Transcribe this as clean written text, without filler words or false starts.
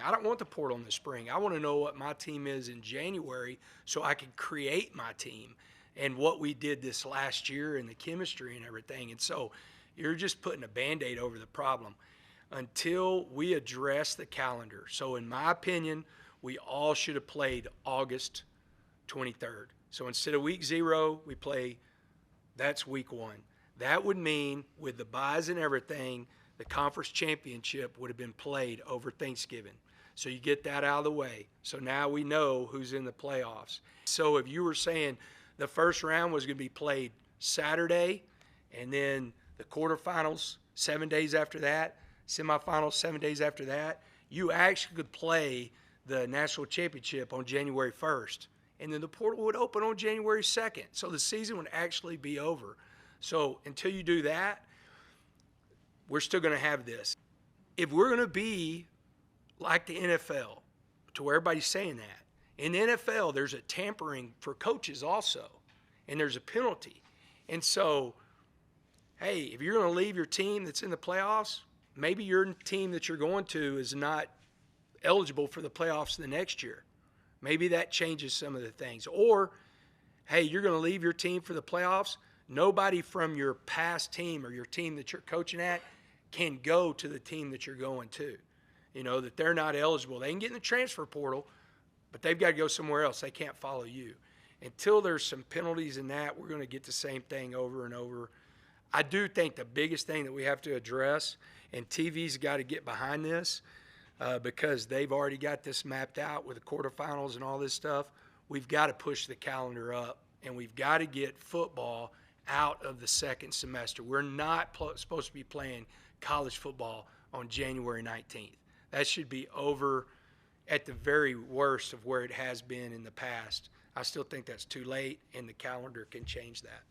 I don't want the portal in the spring. I want to know what my team is in January so I can create my team and what we did this last year and the chemistry and everything. And so you're just putting a Band-Aid over the problem until we address the calendar. So in my opinion, we all should have played August 23rd. So instead of week 0, we play, that's week 1. That would mean with the buys and everything, the conference championship would have been played over Thanksgiving. So you get that out of the way. So now we know who's in the playoffs. So if you were saying the first round was going to be played Saturday and then the quarterfinals 7 days after that, semifinals 7 days after that, you actually could play the national championship on January 1st. And then the portal would open on January 2nd. So the season would actually be over. So until you do that, we're still going to have this. If we're going to be like the NFL, to where everybody's saying that, in the NFL, there's a tampering for coaches also, and there's a penalty. And so, hey, if you're going to leave your team that's in the playoffs, maybe your team that you're going to is not eligible for the playoffs the next year. Maybe that changes some of the things. Or, hey, you're going to leave your team for the playoffs. Nobody from your past team or your team that you're coaching at can go to the team that you're going to. You know, that they're not eligible. They can get in the transfer portal, but they've got to go somewhere else. They can't follow you. Until there's some penalties in that, we're going to get the same thing over and over. I do think the biggest thing that we have to address, and TV's got to get behind this because they've already got this mapped out with the quarterfinals and all this stuff, we've got to push the calendar up, and we've got to get football out of the second semester. We're not supposed to be playing college football on January 19th. That should be over at the very worst of where it has been in the past. I still think that's too late, and the calendar can change that.